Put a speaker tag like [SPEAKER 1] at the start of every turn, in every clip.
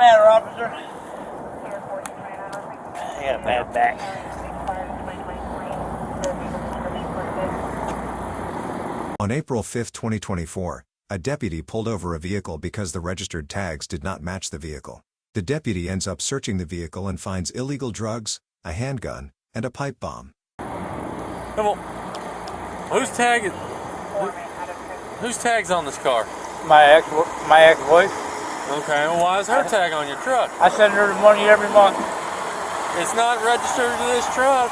[SPEAKER 1] matter, officer? I got a bad back.
[SPEAKER 2] On April 5, 2024, a deputy pulled over a vehicle because the registered tags did not match the vehicle. The deputy ends up searching the vehicle and finds illegal drugs, a handgun, and a pipe bomb.
[SPEAKER 3] Come on. Whose tag's on this car?
[SPEAKER 1] My ex-wife.
[SPEAKER 3] Okay, well, why is her tag on your truck?
[SPEAKER 1] I send her the money every month.
[SPEAKER 3] It's not registered to this truck.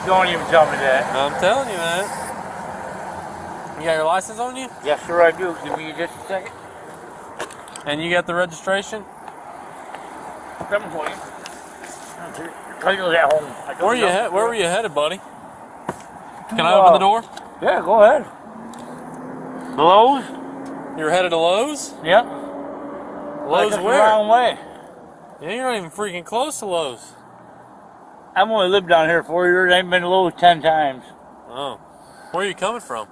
[SPEAKER 1] Don't even tell me that.
[SPEAKER 3] I'm telling you, man. You got your license on you?
[SPEAKER 1] Yes, sir, I do. Give me just a second.
[SPEAKER 3] And you got the registration?
[SPEAKER 1] Come for you. Title's at home.
[SPEAKER 3] Where were you headed, buddy? Can I open the door?
[SPEAKER 1] Yeah, go ahead. Lowe's?
[SPEAKER 3] You were headed to Lowe's?
[SPEAKER 1] Yeah.
[SPEAKER 3] Lowe's
[SPEAKER 1] where?
[SPEAKER 3] where?
[SPEAKER 1] The wrong way.
[SPEAKER 3] Yeah, you're not even freaking close to Lowe's.
[SPEAKER 1] I've only lived down here 4 years. I've been to Lowe's 10 times.
[SPEAKER 3] Oh. Where are you coming from?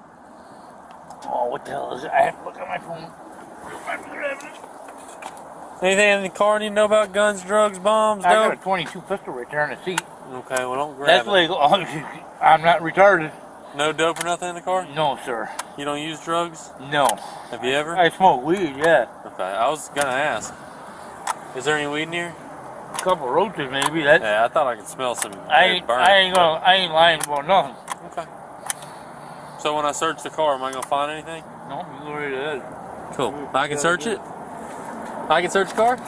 [SPEAKER 1] Oh, what the hell is it? I have to look at my phone.
[SPEAKER 3] Anything in the car you need to know about guns, drugs, bombs,
[SPEAKER 1] I
[SPEAKER 3] dope?
[SPEAKER 1] got a 22 pistol right there in the seat.
[SPEAKER 3] Okay, well, don't grab
[SPEAKER 1] That's
[SPEAKER 3] it.
[SPEAKER 1] legal. I'm not retarded.
[SPEAKER 3] No dope or nothing in the car?
[SPEAKER 1] No, sir.
[SPEAKER 3] You don't use drugs?
[SPEAKER 1] No.
[SPEAKER 3] Have you ever?
[SPEAKER 1] I smoke weed, yeah.
[SPEAKER 3] Okay, I was gonna ask. Is there any weed in here?
[SPEAKER 1] A couple roaches, maybe. That.
[SPEAKER 3] Yeah, I thought I could smell some.
[SPEAKER 1] I ain't lying about nothing.
[SPEAKER 3] Okay. So when I search the car, am I gonna find anything?
[SPEAKER 1] No, you go right ahead.
[SPEAKER 3] Cool. I can search it? I can search the car?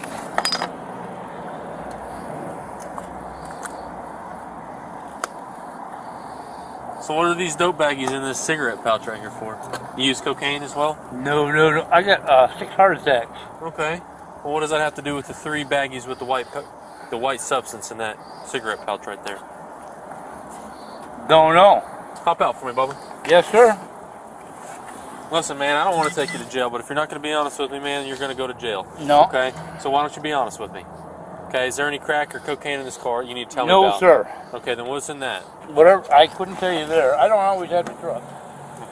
[SPEAKER 3] So what are these dope baggies in this cigarette pouch right here for? You use cocaine as well?
[SPEAKER 1] No. I got 6 heart attacks.
[SPEAKER 3] Okay. Well, what does that have to do with the 3 baggies with the white substance in that cigarette pouch right there?
[SPEAKER 1] Don't know.
[SPEAKER 3] Hop out for me, Bubba.
[SPEAKER 1] Yes, sir.
[SPEAKER 3] Listen, man, I don't want to take you to jail, but if you're not going to be honest with me, man, you're going to go to jail.
[SPEAKER 1] No.
[SPEAKER 3] Okay? So why don't you be honest with me? Okay, is there any crack or cocaine in this car you need to tell me
[SPEAKER 1] No,
[SPEAKER 3] about?
[SPEAKER 1] sir.
[SPEAKER 3] Okay, then what's in that?
[SPEAKER 1] Whatever. I couldn't tell you there. I don't always have the truck.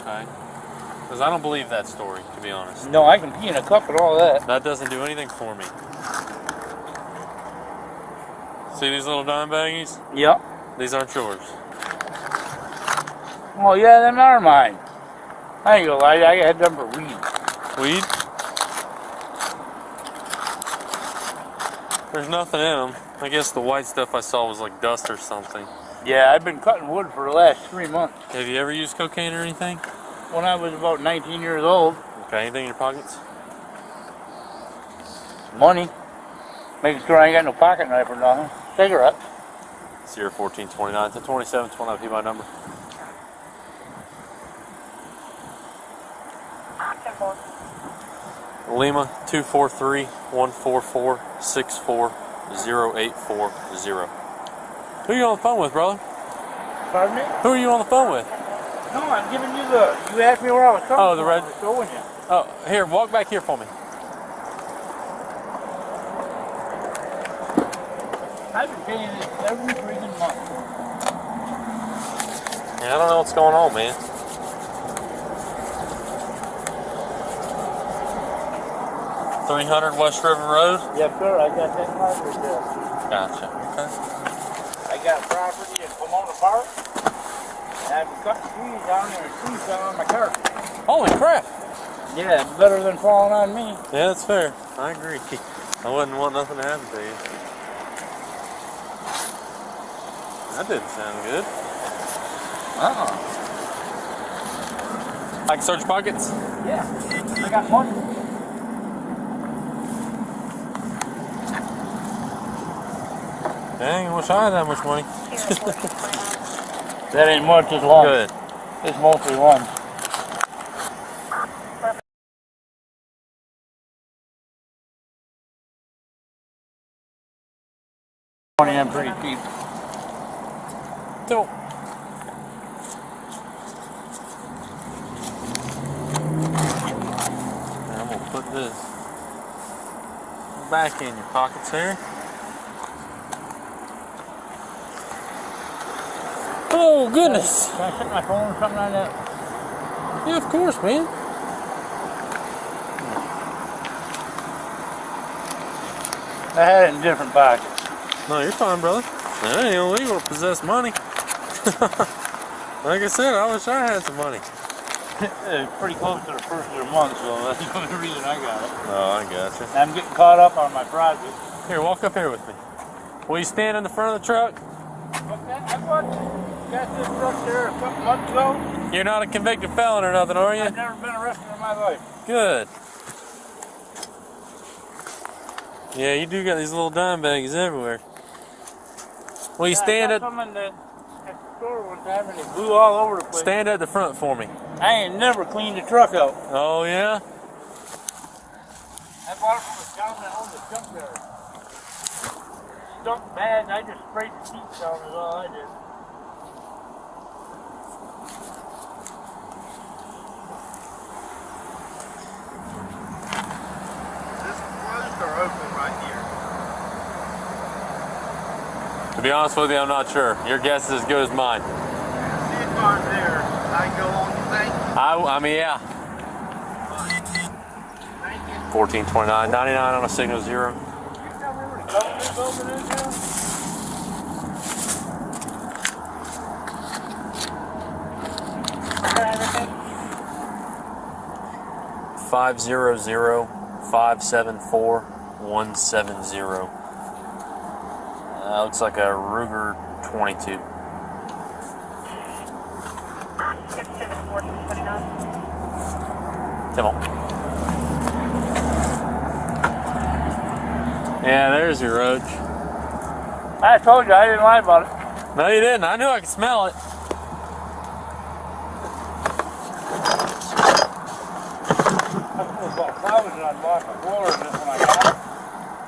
[SPEAKER 3] Okay. Because I don't believe that story, to be honest.
[SPEAKER 1] No, I can pee in a cup and all that.
[SPEAKER 3] That doesn't do anything for me. See these little dime baggies?
[SPEAKER 1] Yep.
[SPEAKER 3] These aren't yours.
[SPEAKER 1] Oh, yeah, them are mine. I ain't gonna lie, I had them for weed.
[SPEAKER 3] Weed? There's nothing in them. I guess the white stuff I saw was like dust or something.
[SPEAKER 1] Yeah, I've been cutting wood for the last 3 months.
[SPEAKER 3] Have you ever used cocaine or anything?
[SPEAKER 1] When I was about 19 years old.
[SPEAKER 3] Okay, anything in your pockets?
[SPEAKER 1] Money. Making sure I ain't got no pocket knife or nothing. Cigarette.
[SPEAKER 3] 01429 to 2729 be my number. Lima 243-144-640-840. Who are you on the phone with, brother?
[SPEAKER 1] Pardon me?
[SPEAKER 3] Who are you on the phone with?
[SPEAKER 1] No, I'm giving you the. You asked me where I was coming
[SPEAKER 3] Oh, the red.
[SPEAKER 1] from. Showing you.
[SPEAKER 3] Oh, here, walk back here for me.
[SPEAKER 1] I've been paying this every freaking month.
[SPEAKER 3] Yeah, I don't know what's going on, man. .300 West River Road?
[SPEAKER 1] Yes, sir. I got that mark right there.
[SPEAKER 3] Gotcha. Okay.
[SPEAKER 1] I got property in Pomona Park. And I've been cutting trees down there and trees down on my car.
[SPEAKER 3] Holy crap!
[SPEAKER 1] Yeah, it's better than falling on me.
[SPEAKER 3] Yeah, that's fair. I agree. I wouldn't want nothing to happen to you. That didn't sound good. I can search pockets?
[SPEAKER 1] Yeah, I got money.
[SPEAKER 3] Dang, I wish I had that much money.
[SPEAKER 1] That ain't much, it's long.
[SPEAKER 3] Good.
[SPEAKER 1] It's mostly one. Money, I'm pretty cheap.
[SPEAKER 3] So, I'm gonna put this back in your pockets here. Oh goodness!
[SPEAKER 1] Can I set my phone or something like that?
[SPEAKER 3] Yeah, of course, man.
[SPEAKER 1] I had it in different pockets.
[SPEAKER 3] No, you're fine, brother. It ain't illegal to possess money. Like I said, I wish I had some money.
[SPEAKER 1] It's pretty close to the first of the month, so that's the only reason I got it.
[SPEAKER 3] Oh, I gotcha.
[SPEAKER 1] I'm getting caught up on my project.
[SPEAKER 3] Here, walk up here with me. Will you stand in the front of the truck?
[SPEAKER 1] I got this truck there a couple months ago.
[SPEAKER 3] You're not a convicted felon or nothing, are you?
[SPEAKER 1] I've never been arrested in my life.
[SPEAKER 3] Good. Yeah, you do got these little dime baggies everywhere. Will you stand at...
[SPEAKER 1] I got some in the store one time and it blew all over the place.
[SPEAKER 3] Stand at the front for me.
[SPEAKER 1] I ain't never cleaned the truck out.
[SPEAKER 3] Oh, yeah?
[SPEAKER 1] I bought it from a town that owned the junkyard. Stunk bad, and I just sprayed the seats down is all I did. This closed or open right here?
[SPEAKER 3] To be honest with you, I'm not sure. Your guess is as good as mine.
[SPEAKER 1] See a car there. I go on the thing.
[SPEAKER 3] I mean, yeah.
[SPEAKER 1] Thank you.
[SPEAKER 3] 1429, 99 on a signal 0.
[SPEAKER 1] You tell me where the company building is now?
[SPEAKER 3] 500-574-170. Looks like a Ruger 22. Come on. Yeah, there's your roach.
[SPEAKER 1] I told you I didn't lie about it.
[SPEAKER 3] No, you didn't. I knew I could smell it.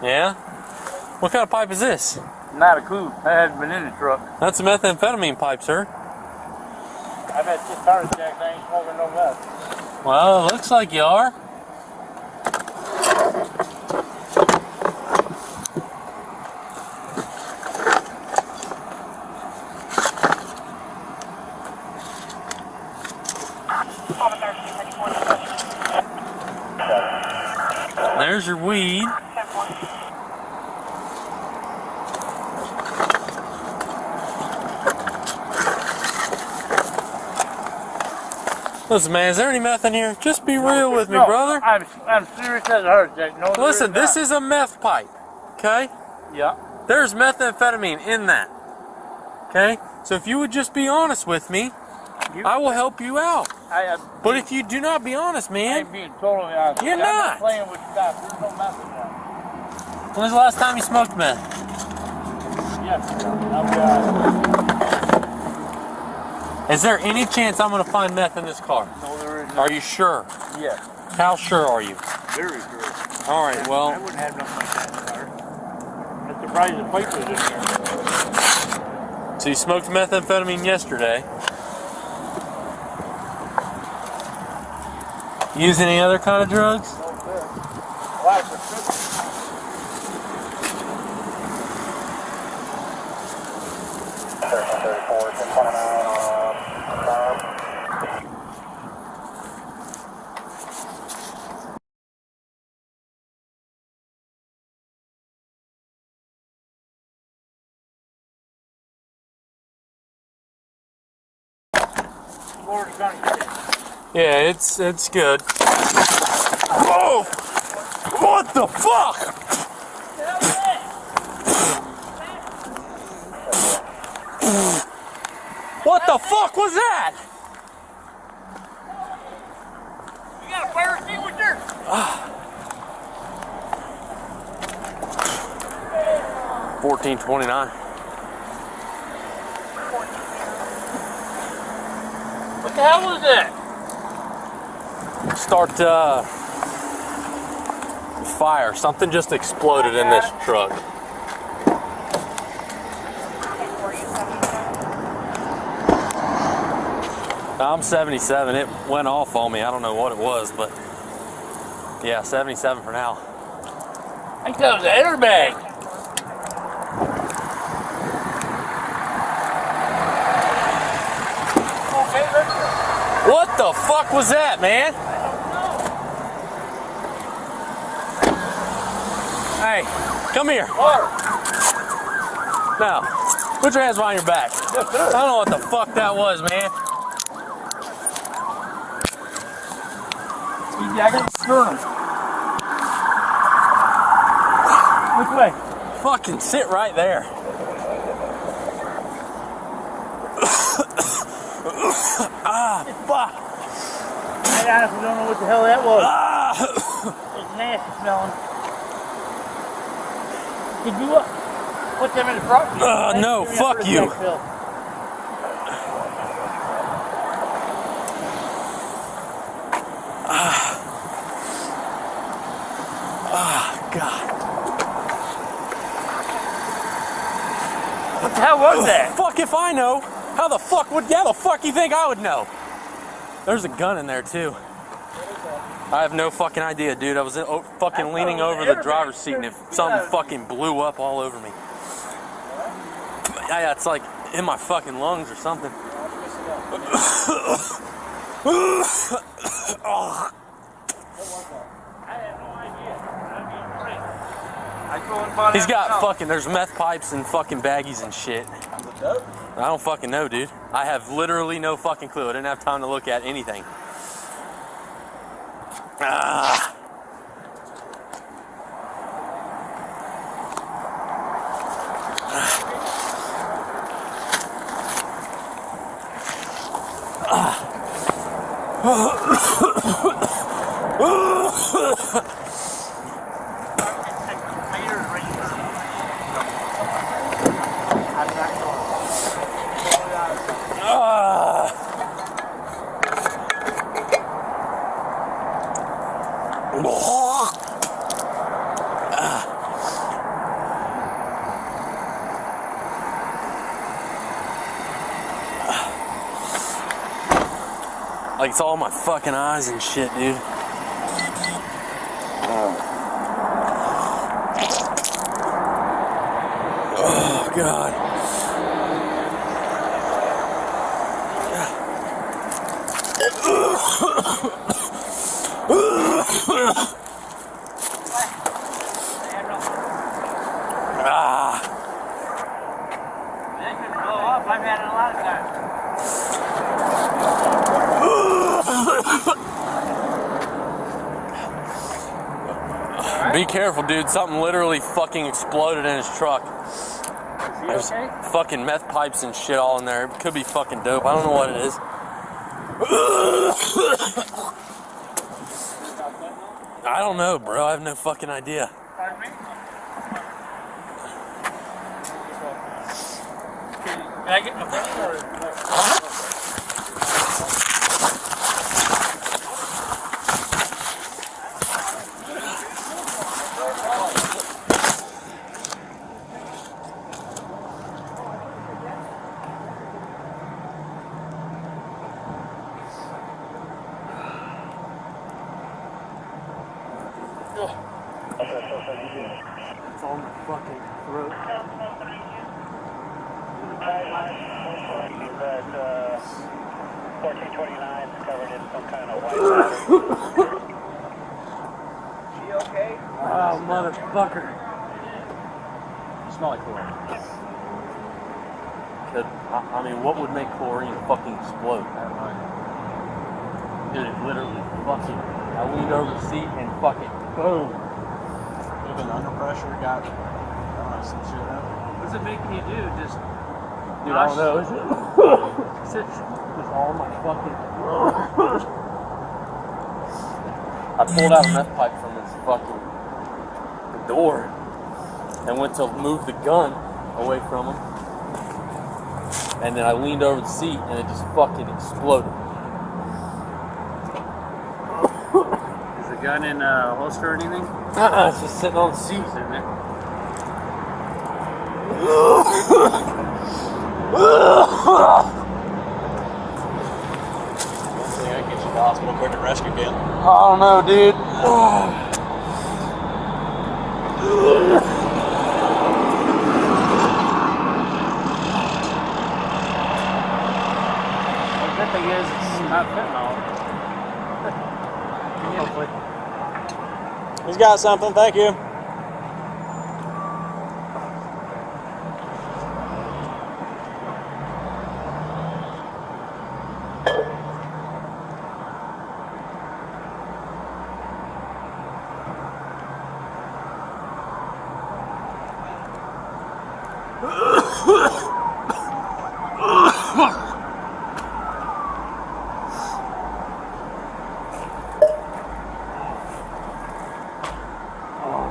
[SPEAKER 3] Yeah? What kind of pipe is this?
[SPEAKER 1] Not a clue. I hadn't been in the truck.
[SPEAKER 3] That's a methamphetamine pipe, sir.
[SPEAKER 1] I've had 6 heart attacks. I ain't smoking no meth.
[SPEAKER 3] Well, it looks like you are. There's your weed. Listen, man, is there any meth in here? Just be real with me, brother.
[SPEAKER 1] I'm serious as a heart attack. No,
[SPEAKER 3] listen, this is a meth pipe, okay?
[SPEAKER 1] Yeah.
[SPEAKER 3] There's methamphetamine in that, okay? So if you would just be honest with me, I will help you out. But if you do not be honest, man,
[SPEAKER 1] I ain't being totally honest.
[SPEAKER 3] You're
[SPEAKER 1] I'm
[SPEAKER 3] not
[SPEAKER 1] playing with stuff. There's no meth in there.
[SPEAKER 3] When was the last time you smoked meth?
[SPEAKER 1] Yes, I'll be honest.
[SPEAKER 3] Is there any chance I'm going to find meth in this car?
[SPEAKER 1] No, there is not.
[SPEAKER 3] Are you sure?
[SPEAKER 1] Yes.
[SPEAKER 3] How sure are you?
[SPEAKER 1] Very sure.
[SPEAKER 3] All right, well.
[SPEAKER 1] I wouldn't have nothing like that in the car. I'm surprised the pipe was in here.
[SPEAKER 3] So you smoked methamphetamine yesterday. Use any other kind of drugs?
[SPEAKER 1] No, sir. A lot of prescriptions.
[SPEAKER 3] Yeah, it's good. Oh! What the fuck? What the fuck was that?
[SPEAKER 1] You got a fire extinguisher?
[SPEAKER 3] 1429.
[SPEAKER 1] What the hell was that?
[SPEAKER 3] Start fire. Something just exploded in this truck. I'm 77. It went off on me. I don't know what it was, but yeah, 77 for now.
[SPEAKER 1] I think that was an airbag.
[SPEAKER 3] What the fuck was that, man?
[SPEAKER 1] I don't know.
[SPEAKER 3] Hey, Come here. Now, put your hands behind your back. I don't know what the fuck that was, man.
[SPEAKER 1] I got to burn him. Which way?
[SPEAKER 3] Fucking sit right there. Ah, fuck.
[SPEAKER 1] I honestly don't know what the hell that was. It's nasty smelling. Did you put them in the front?
[SPEAKER 3] No, fuck you. God.
[SPEAKER 1] What the hell was that?
[SPEAKER 3] Fuck if I know. How the fuck you think I would know? There's a gun in there too. I have no fucking idea, dude. I was fucking leaning over the driver's seat and something fucking blew up all over me. Yeah, it's like in my fucking lungs or something. He's got fucking, there's meth pipes and fucking baggies and shit. I don't fucking know, dude. I have literally no fucking clue. I didn't have time to look at anything. Like it's all my fucking eyes and shit, dude. Oh, God.
[SPEAKER 1] That could blow up. I've had it a lot of times.
[SPEAKER 3] Be careful, dude. Something literally fucking exploded in his truck. There's fucking meth pipes and shit all in there. It could be fucking dope. I don't know what it is. I don't know, bro. I have no fucking idea.
[SPEAKER 1] Pardon me? Can I get my phone or?
[SPEAKER 3] It's on my fucking throat.
[SPEAKER 4] He's at 1429, covered in some kind of white powder. She okay?
[SPEAKER 3] Oh, motherfucker.
[SPEAKER 1] You smell like chlorine.
[SPEAKER 3] I mean, what would make chlorine fucking explode?
[SPEAKER 1] I don't know.
[SPEAKER 3] Dude, it literally fucking, I leaned over the seat and fucking boom.
[SPEAKER 1] Could have been under pressure, got, I don't know, some shit up. What's it making you do? Just,
[SPEAKER 3] dude, I don't know. It's just all my fucking. I pulled out a meth pipe from his fucking door and went to move the gun away from him. And then I leaned over the seat and it just fucking exploded.
[SPEAKER 1] is the gun in a holster or anything?
[SPEAKER 3] It's just sitting on the seat.
[SPEAKER 1] Sitting there.
[SPEAKER 4] I get you to the hospital quick and rescue kit.
[SPEAKER 3] I don't know, dude.
[SPEAKER 1] The good thing is it's not fentanyl. Hopefully.
[SPEAKER 4] He's got something, thank you.
[SPEAKER 3] Oh,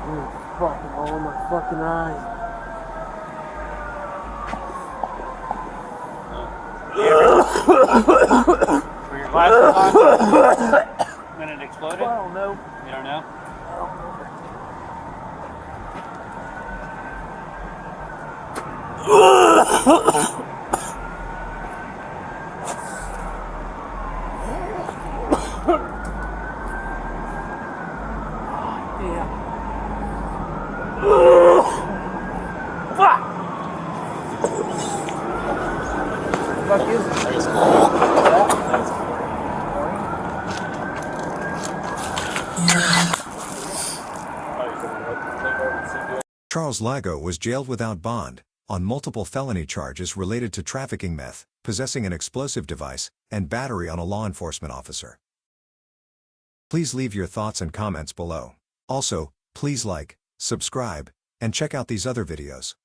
[SPEAKER 3] dude, fucking all in my fucking eyes.
[SPEAKER 4] Were your glasses on when it exploded?
[SPEAKER 3] I don't know.
[SPEAKER 4] You don't know?
[SPEAKER 3] Fuck is it?
[SPEAKER 2] Charles Lago was jailed without bond, on multiple felony charges related to trafficking meth, possessing an explosive device, and battery on a law enforcement officer. Please leave your thoughts and comments below. Also, please like, subscribe, and check out these other videos.